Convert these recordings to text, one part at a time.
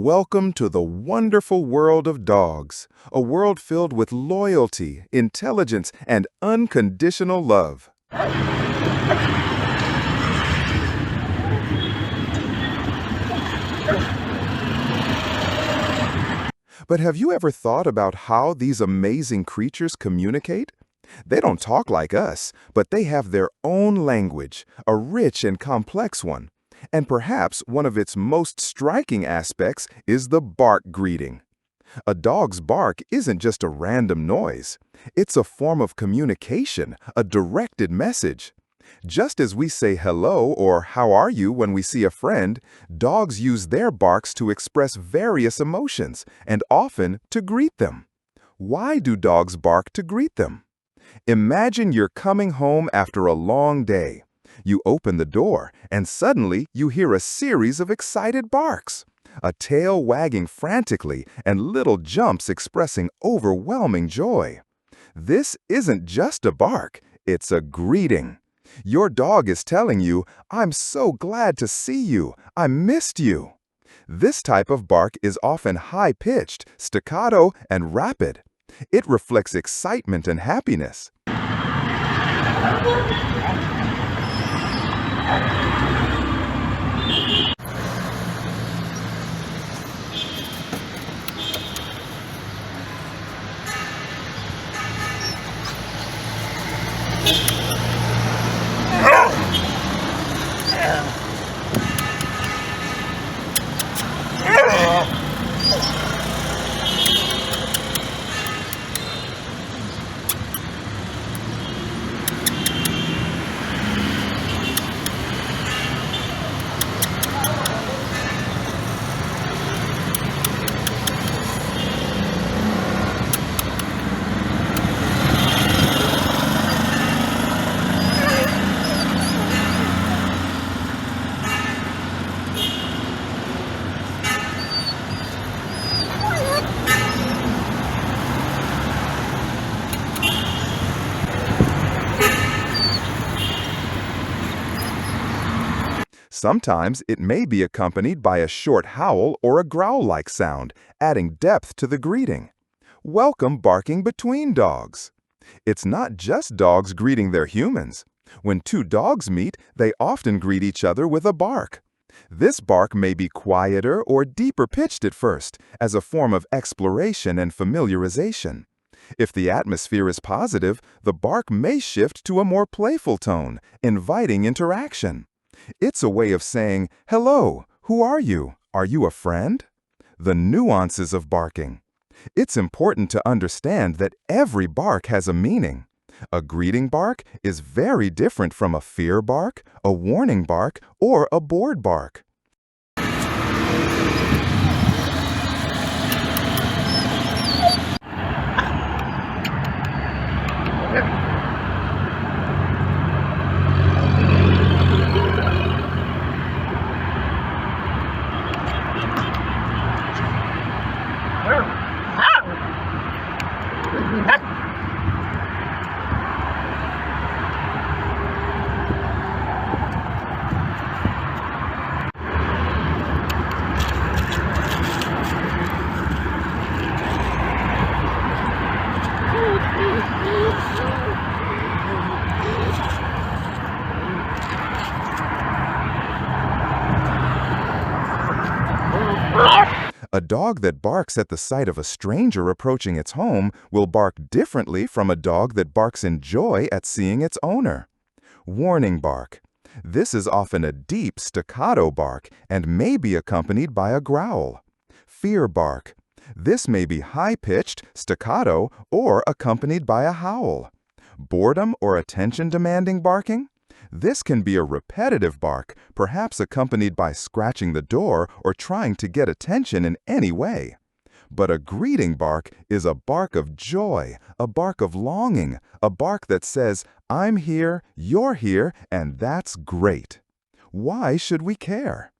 Welcome to the wonderful world of dogs, a world filled with loyalty, intelligence, and unconditional love. But have you ever thought about how these amazing creatures communicate? They don't talk like us, but they have their own language, a rich and complex one. And perhaps one of its most striking aspects is the bark greeting. A dog's bark isn't just a random noise. It's a form of communication, a directed message. Just as we say hello or how are you when we see a friend, dogs use their barks to express various emotions and often to greet them. Why do dogs bark to greet them? Imagine you're coming home after a long day. You open the door, and suddenly you hear a series of excited barks, a tail wagging frantically and little jumps expressing overwhelming joy. This isn't just a bark, it's a greeting. Your dog is telling you, "I'm so glad to see you. I missed you." This type of bark is often high-pitched, staccato, and rapid. It reflects excitement and happiness. Sometimes it may be accompanied by a short howl or a growl-like sound, adding depth to the greeting. Welcome barking between dogs. It's not just dogs greeting their humans. When two dogs meet, they often greet each other with a bark. This bark may be quieter or deeper pitched at first, as a form of exploration and familiarization. If the atmosphere is positive, the bark may shift to a more playful tone, inviting interaction. It's a way of saying, "Hello, who are you? Are you a friend?" The nuances of barking. It's important to understand that every bark has a meaning. A greeting bark is very different from a fear bark, a warning bark, or a bored bark. A dog that barks at the sight of a stranger approaching its home will bark differently from a dog that barks in joy at seeing its owner. Warning bark. This is often a deep staccato bark and may be accompanied by a growl. Fear bark. This may be high-pitched, staccato, or accompanied by a howl. Boredom or attention-demanding barking? This can be a repetitive bark, perhaps accompanied by scratching the door or trying to get attention in any way. But a greeting bark is a bark of joy, a bark of longing, a bark that says, "I'm here, you're here, and that's great." Why should we care?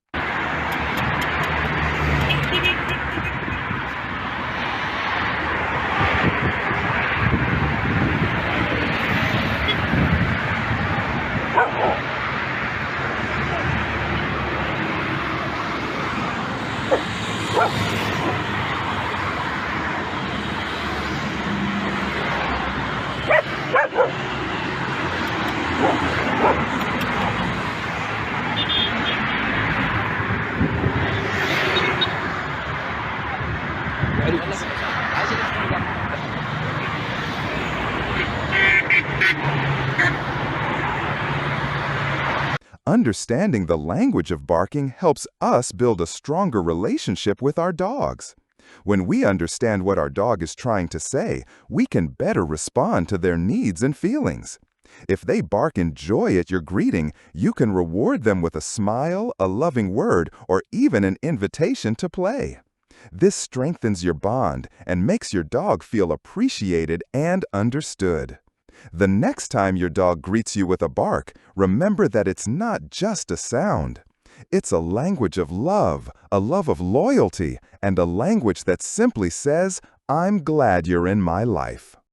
Woof! Understanding the language of barking helps us build a stronger relationship with our dogs. When we understand what our dog is trying to say, we can better respond to their needs and feelings. If they bark in joy at your greeting, you can reward them with a smile, a loving word, or even an invitation to play. This strengthens your bond and makes your dog feel appreciated and understood. The next time your dog greets you with a bark, remember that it's not just a sound. It's a language of love, a love of loyalty, and a language that simply says, "I'm glad you're in my life."